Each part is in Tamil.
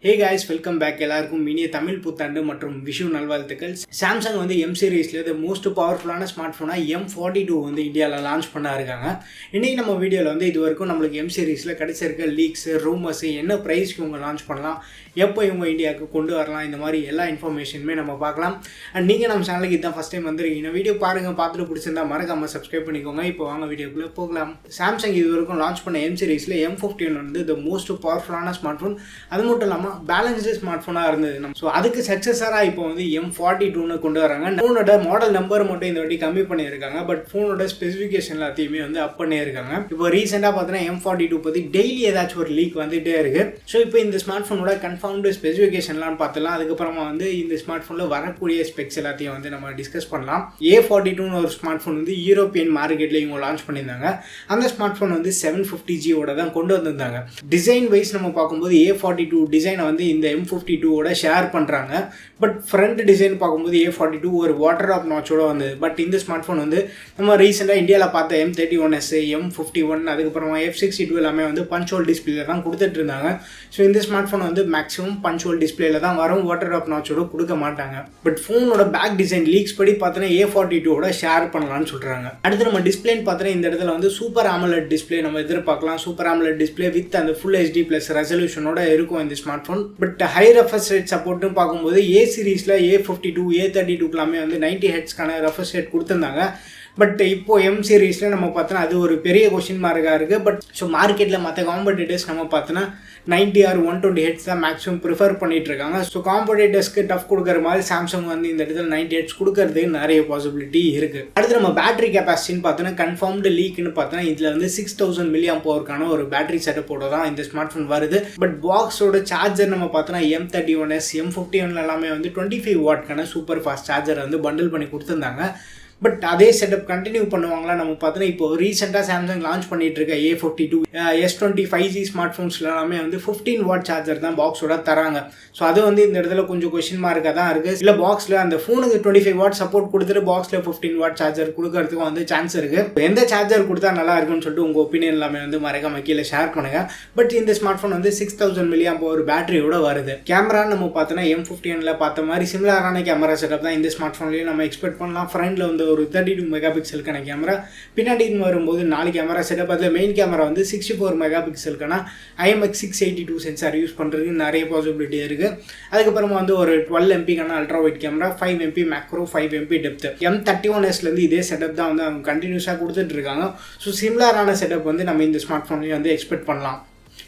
Hey guys, welcome back. எல்லாருக்கும் இனிய தமிழ் புத்தாண்டு மற்றும் விஷு நல்வாழ்த்துக்கள். சாம்சங் வந்து M சீரிஸ்ல the most பவர்ஃபுல்லான ஸ்மார்ட் போனா M42 வந்து இந்தியால லான்ச் பண்ண இருக்காங்க. இன்னைக்கு நம்ம வீடியோல வந்து இதுவரைக்கும் நம்மளுக்கு M சீரிஸ்ல கிடைச்சிருக்க லீக்ஸ், ரூமர்ஸ், என்ன பிரைஸ்க்கு இவங்க லான்ச் பண்ணலாம், எப்போ இவங்க இந்தியாவுக்கு கொண்டு வரலாம், இந்த மாதிரி எல்லா இன்ஃபர்மேஷனுமே நம்ம பார்க்கலாம். அண்ட் நீங்கள் நம்ம சேனலுக்கு இதான் ஃபஸ்ட் டைம் வந்துருக்கீங்க, வீடியோ பாருங்கள், பார்த்துட்டு பிடிச்சிருந்தா மறக்காம சப்ஸ்கிரைப் பண்ணிக்கோங்க. இப்போ வாங்க வீடியோக்குள்ளே போகலாம். சாம்சங் இதுவரைக்கும் லான்ச் பண்ண M சீரிஸ்ல M51 வந்து the most பவர்ஃபுல்லான ஸ்மார்ட் ஃபோன். அது மட்டும் இல்லாமல் பேலன்ஸ்டு ஸ்மார்ட் ஃபோனாக இருந்தது. ஸோ அதுக்கு சக்ஸஸராக இப்போ வந்து M42 கொண்டு வராங்க. ஃபோனோட மாடல் நம்பர் மட்டும் இந்த வாட்டி கம்மி பண்ணியிருக்காங்க, பட் ஃபோனோட ஸ்பெசிஃபிகேஷன் எல்லாத்தையுமே வந்து அப் பண்ணியிருக்காங்க. இப்போ ரீசெண்டாக பார்த்தீங்கன்னா M42 பற்றி டெய்லி ஏதாச்சும் ஒரு லீக் வந்துகிட்டே இருக்குது. ஸோ இப்போ இந்த ஸ்மார்ட் ஃபோனோட கன்ஃபார்ம்டு ஸ்பெசிஃபிகேஷன்லாம் பார்த்துலாம். அதுக்கப்புறமா வந்து இந்த ஸ்மார்ட் ஃபோனில் வரக்கூடிய ஸ்பெக்ஸ் எல்லாத்தையும் வந்து நம்ம டிஸ்கஸ் பண்ணலாம். A42 ஒரு ஸ்மார்ட் ஃபோன் வந்து யூரோப்பியன் மார்க்கெட்டில் இவங்க லான்ச் பண்ணியிருந்தாங்க. அந்த ஸ்மார்ட் ஃபோன் வந்து 750G தான் கொண்டு வந்திருந்தாங்க. டிசைன் வைஸ் நம்ம பார்க்கும்போது A42 டிசைனை வந்து இந்த M52 ஷேர் பண்ணுறாங்க. பட் ஃப்ரண்ட் டிசைன் பார்க்கும்போது A42 ஒரு வாட்டர் ஆப் நாச்சோட வந்தது. பட் இந்த ஸ்மார்ட் ஃபோன் வந்து நம்ம ரீசெண்டாக இந்தியாவில் பார்த்த M31s, M51, அதுக்கப்புறமா F62 எல்லாமே வந்து பஞ்சுவல் டிஸ்பிளேல தான் கொடுத்துட்டு இருந்தாங்க. ஸோ இந்த ஸ்மார்ட் ஃபோன் வந்து மேக்ஸிமம் பஞ்சுவல் டிஸ்பிளேல தான் வரும், வாட்டர் ஆப் நாச்சோட கொடுக்க மாட்டாங்க. பட் ஃபோனோட பேக் டிசைன் லீக்ஸ் படி பார்த்தோன்னா A42 ஷேர் பண்ணலாம்னு சொல்கிறாங்க. அடுத்து நம்ம டிஸ்பிளேன்னு பார்த்தோன்னா இந்த இடத்துல வந்து சூப்பர் AMOLED டிஸ்பிளே நம்ம எதிர்பார்க்கலாம். சூப்பர் AMOLED டிஸ்பிளே வித் அந்த ஃபுல் HD+ ரெசல்யூஷனோட இருக்கும் இந்த smart phone. But high refresh rate சப்போர்ட்டும் பார்க்கும்போது A சீரிஸில் A52, A32 வந்து 90Hzக்கான ரெஃப்ரெஷ் ரேட் கொடுத்துருந்தாங்க. பட் இப்போ M சீரிஸில் நம்ம பார்த்தோன்னா அது ஒரு பெரிய கொஸ்டின் மார்க்காக இருக்குது. பட் ஸோ மார்க்கெட்டில் மற்ற காம்படிட்டர்ஸ் நம்ம பார்த்தோன்னா 90 or 120Hz தான் மேக்ஸிமம் ப்ரிஃபர் பண்ணிட்டு இருக்காங்க. ஸோ காம்படிட்டர்ஸ்க்கு டஃப் கொடுக்குற மாதிரி சாம்சங் வந்து இந்த இடத்துல 90Hz கொடுக்கறதுக்கு நிறைய பாசிபிலிட்டி இருக்குது. அடுத்து நம்ம பேட்டரி கெப்பாசிட்டின்னு பார்த்தோன்னா கன்ஃபார்ம்டு லீக்னு பார்த்தோன்னா இதில் வந்து 6000 mAh ஒரு பேட்டரி செட்டப்போட தான் இந்த ஸ்மார்ட் ஃபோன் வருது. பட் பாக்ஸோட சார்ஜர் நம்ம பார்த்தோன்னா M31s, M51 எல்லாமே வந்து 25 வாட்க்கான சூப்பர் ஃபாஸ்ட் சார்ஜர் வந்து பண்டில் பண்ணி கொடுத்துருந்தாங்க. பட் அதே செட்டப் கண்டினியூ பண்ணுவாங்களா நம்ம பார்த்தோன்னா இப்போ ரீசெண்டாக சாம்சங் லான்ச் பண்ணிட்டு இருக்க A52, S20 5G ஸ்மார்ட் ஃபோன்ஸ்ல எல்லாமே வந்து 15 வாட் சார்ஜர் தான் பாக்ஸோட தராங்க. ஸோ அது வந்து இந்த இடத்துல கொஞ்சம் கொஸ்டின் மார்க்காக தான் இருக்குது. இல்லை பாக்ஸில் அந்த ஃபோனுக்கு 25 வாட் சப்போர்ட் கொடுத்துட்டு பாக்ஸில் 15 வாட் சார்ஜர் கொடுக்கறதுக்கும் வந்து சான்ஸ் இருக்குது. எந்த சார்ஜர் கொடுத்தா நல்லா இருக்குன்னு சொல்லிட்டு உங்கள் ஒப்பீனியன் எல்லாமே வந்து மறக்காம கீழே ஷேர் பண்ணுங்க. பட் இந்த ஸ்மார்ட் ஃபோன் வந்து 6000 mAh பேட்டரியோட வருது. கேமரா நம்ம பார்த்தோன்னா M51 பார்த்த மாதிரி சிமிலரான கேமரா செட்டப் தான் இந்த ஸ்மார்ட் ஃபோன்லேயும் நம்ம எக்ஸ்பெக்ட் பண்ணலாம். ஃப்ரண்ட்ல வந்து ஒரு 32 மெகாபிக்சலுக்கான கேமரா, பின்னாடி வரும்போது 4 கேமரா செட்டப். அதில் மெயின் கேமரா வந்து 64 மெகாபிக்சலுக்கான IMX682 சென்சார் யூஸ் பண்ணுறதுக்கு நிறைய பாசிபிலிட்டி இருக்குது. அதுக்கப்புறமா வந்து ஒரு 12 MP ultra wide camera, 5 MP macro, 5 MP depth. M31sலேருந்து இதே செட்டப் தான் வந்து அவங்க கண்டினியூஸாக கொடுத்துட்டு இருக்காங்க. ஸோ சிமிலரான செட்டப் வந்து நம்ம இந்த ஸ்மார்ட் ஃபோன்லேயும் வந்து எக்ஸ்பெக்ட் பண்ணலாம்.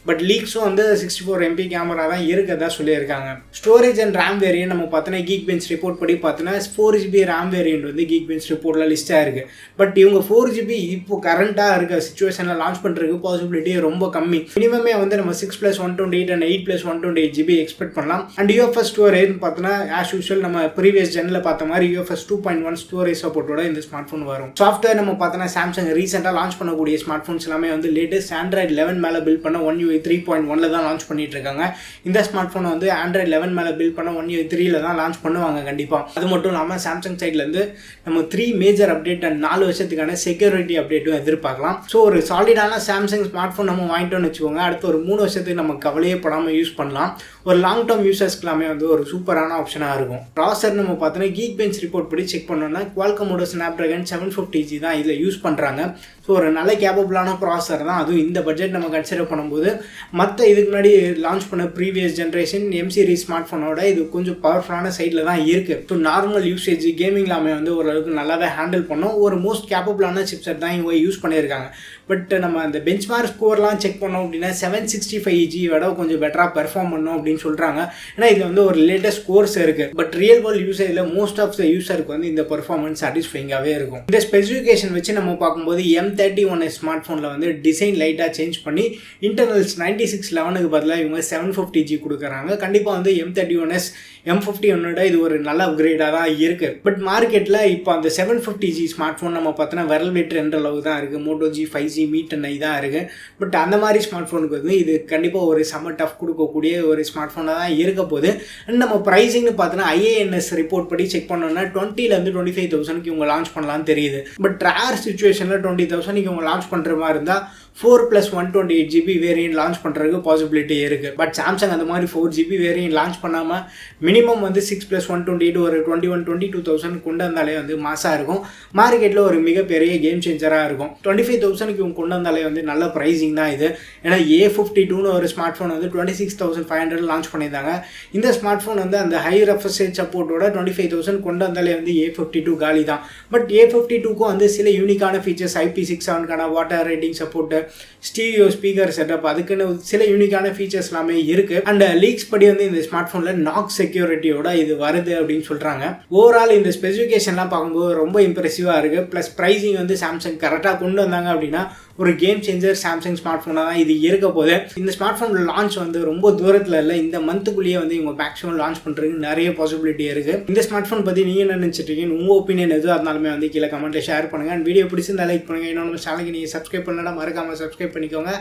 பட் லீக்ஸும் வந்து 64 MP கேமரா தான் இருக்கதா சொல்லியிருக்காங்க. ஸ்டோரேஜ் அண்ட் ரேம் வேரியன்ட் நம்ம பார்த்தோன்னா Geekbench ரிப்போர்ட் படி பார்த்தோன்னா 4GB ரேம் வேரியன்ட் வந்து Geekbench ரிப்போர்ட்டில் லிஸ்ட்டாக இருக்குது. பட் இவங்க 4GB இப்போ கரண்ட்டாக இருக்க சுச்சுவேஷனில் லான்ச் பண்ணுறதுக்கு பாசிபிலிட்டி ரொம்ப கம்மி. மினிமமே வந்து நம்ம 6+128 அண்ட் 8+128GB எக்ஸ்பெக்ட் பண்ணலாம். அண்ட் UFS ஸ்டோரேஜ்னு பார்த்தோன்னா ஆஸ் யூஷுவல் நம்ம ப்ரீவியஸ் ஜெனில் பார்த்த மாதிரி UFS 2.1 ஸ்டோரேஜ் சப்போர்ட்டோட இந்த ஸ்மார்ட் ஃபோன் வரும். சாஃப்ட்வேர் நம்ம பார்த்தோன்னா சாம்சங் ரீசெண்டாக லான்ச் பண்ணக்கூடிய ஸ்மார்ட் ஃபோன்ஸ் எல்லாமே வந்து லேட்டஸ்ட் Android 11 மேலே பில்ட் பண்ண One UI 3.1 தான் லான்ச் பண்ணிட்டு இருக்காங்க. இந்த ஸ்மார்ட் ஃபோனை வந்து Android 11 மேலே பில்ட் பண்ண One UI 3 தான் லான்ச் பண்ணுவாங்க கண்டிப்பாக. அது மட்டும் இல்லாமல் சாம்சங் சைட்லேருந்து நம்ம 3 மேஜர் அப்டேட் அண்ட் 4 வருஷத்துக்கான செக்யூரிட்டி அப்டேட்டும் எதிர்பார்க்கலாம். ஸோ ஒரு சாலிடான சாம்சங் ஸ்மார்ட் ஃபோன் நம்ம வாங்கிட்டோம்னு வச்சுக்கோங்க, அடுத்து ஒரு 3 வருஷத்துக்கு நம்ம கவலையே படாமல் யூஸ் பண்ணலாம். ஒரு லாங் டேர்ம் யூசர்ஸ்க்கு எல்லாமே வந்து ஒரு சூப்பரான ஆப்ஷனாக இருக்கும். ப்ராசர் நம்ம பார்த்தோன்னா Geekbench ரிப்போர்ட் படி செக் பண்ணோம்னா குவால்காமோட Snapdragon 750G தான் இதில் யூஸ் பண்ணுறாங்க. ஸோ ஒரு நல்ல கேப்பபிளான ப்ராசர் தான். அதுவும் இந்த பட்ஜெட் நம்ம கன்சிடர் பண்ணும்போது மற்ற இதுக்கு முன்னாடி லான்ச் பண்ண previous generation M series smart ஃபோனோட இது கொஞ்சம் பவர்ஃபுல்லான சைடில் தான் இருக்குது. ஸோ நார்மல் யூசேஜ் கேமிங் எல்லாமே வந்து ஓரளவுக்கு நல்லாவே ஹேண்டில் பண்ணோம். ஒரு மோஸ்ட் கேப்பபிளான சிப்செட் தான் இவங்க யூஸ் பண்ணியிருக்காங்க. பட் நம்ம அந்த பெஞ்ச்மார்க் ஸ்கோர்லாம் செக் பண்ணோம் அப்படின்னா 765G விட கொஞ்சம் பெட்டராக பெர்ஃபார்ம் பண்ணோம் அப்படின்னு சொல்கிறாங்க. ஏன்னா இதில் வந்து ஒரு லேட்டஸ்ட் ஸ்கோர்ஸ் இருக்குது. பட் ரியல் வேர்ல்ட் யூசேஜில் மோஸ்ட் ஆஃப் த யூசருக்கு வந்து இந்த பெர்ஃபார்மன்ஸ் சாட்டிஸ்ஃபைங்காகவே இருக்கும். இந்த ஸ்பெசிஃபிகேஷன் வச்சு நம்ம பார்க்கும்போது M31 ஸ்மார்ட் ஃபோனில் வந்து டிசைன் லைட்டாக சேஞ்ச் பண்ணி இன்டர்னல்ஸ் 9611க்கு பதிலாக இவங்க 750G கொடுக்குறாங்க. கண்டிப்பாக வந்து M31s M51 இது ஒரு நல்ல அப்கிரேடாக தான் இருக்குது. பட் மார்க்கெட்டில் இப்போ அந்த 750G ஸ்மார்ட் ஃபோன் நம்ம பார்த்தோன்னா விரல் வெட்டு என்ற அளவு தான் இருக்குது. Moto G 5G meet and தான் இருக்குது. பட் அந்த மாதிரி ஸ்மார்ட் ஃபோனுக்கு வந்து இது கண்டிப்பாக ஒரு செம்ம டஃப் கொடுக்கக்கூடிய ஒரு ஸ்மார்ட் ஃபோனாக தான் இருக்க போகுது. அண்ட் நம்ம ப்ரைஸிங்னு பார்த்தோன்னா IANS ரிப்போர்ட் படி செக் பண்ணோம்னா 20,000 to 25,000 இவங்க லான்ச் பண்ணலாம்னு தெரியுது. பட் ரேர் சுச்சுவேஷனில் 20,000 20,000 இவங்க லான்ச் பண்ணுற மாதிரி இருந்தால் 4+128GB வேரியன்ட் லான்ச் பண்ணுறதுக்கு பாசிபிலிட்டி இருக்குது. பட் சாம்சங் அந்த மாதிரி 4GB வேரியன்ட் லான்ச் பண்ணாமல் மினிமம் வந்து 6+128 ஒரு 22,000 கொண்டு வந்தாலே வந்து மாசாக இருக்கும். மார்க்கெட்டில் ஒரு மிகப்பெரிய கேம் சேஞ்சராக இருக்கும். 25,000 இவங்க கொண்டு வந்தாலே வந்து நல்ல ப்ரைஸிங் தான் இது. ஏன்னா A52ன்னு ஒரு ஸ்மார்ட் ஃபோன் வந்து 26,500 லான்ச் பண்ணியிருந்தாங்க. இந்த ஸ்மார்ட் ஃபோன் வந்து அந்த ஹை ரெஃப்ரெஷ் சப்போர்ட்டோட 25,000 கொண்டு வந்தாலே வந்து A52 காலி தான். பட் A52க்கும் வந்து சில யூனிக்கான ஃபீச்சர்ஸ் IP67க்கான water rating support, stereo speaker setup, அதுக்குன்னு சில யூனிக்கான ஃபீச்சர்ஸ் எல்லாமே இருக்குது. அண்ட் லீக்ஸ் படி வந்து இந்த ஸ்மார்ட் ஃபோனில் நாக் செக்யூரிட்டியோட இது வருது அப்படின்னு சொல்கிறாங்க. ஓவரால் இந்த ஸ்பெசிஃபிகேஷன்லாம் பார்க்கும்போது ரொம்ப இம்ப்ரெசிவாக இருக்குது. ப்ளஸ் ப்ரைஸிங் வந்து சாம்சங் கரெக்டாக கொண்டு வந்தாங்க அப்படின்னா ஒரு கேம் சேஞ்சர் சாம்சங் ஸ்மார்ட் ஃபோனாக தான் இது இருக்க போது. இந்த ஸ்மார்ட் ஃபோன் லான்ச் வந்து ரொம்ப தூரத்தில் இல்லை, இந்த மந்த்துக்குள்ளேயே வந்து இவங்க மேக்ஸிமம் லான்ச் பண்ணுறதுக்கு நிறைய பாசிபிலிட்டி இருக்குது. இந்த ஸ்மார்ட் ஃபோன் பற்றி நீங்கள் என்ன நினச்சிட்டு இருக்கீங்க, உங்கள் ஒப்பீனியன் எதுவும் இருந்தாலுமே வந்து கீழே கமெண்ட்டில் ஷேர் பண்ணுங்கள். அண்ட் வீடியோ பிடிச்சிருந்தா லைக் பண்ணுங்கள். இன்னொன்று சேனலுக்கு நீங்கள் சப்ஸ்கிரைப் பண்ணலாம், மறக்காமல் சப்ஸ்கிரைப் பண்ணிக்கோங்க.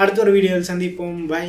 அடுத்த ஒரு வீடியோவில் சந்திப்போம். பை.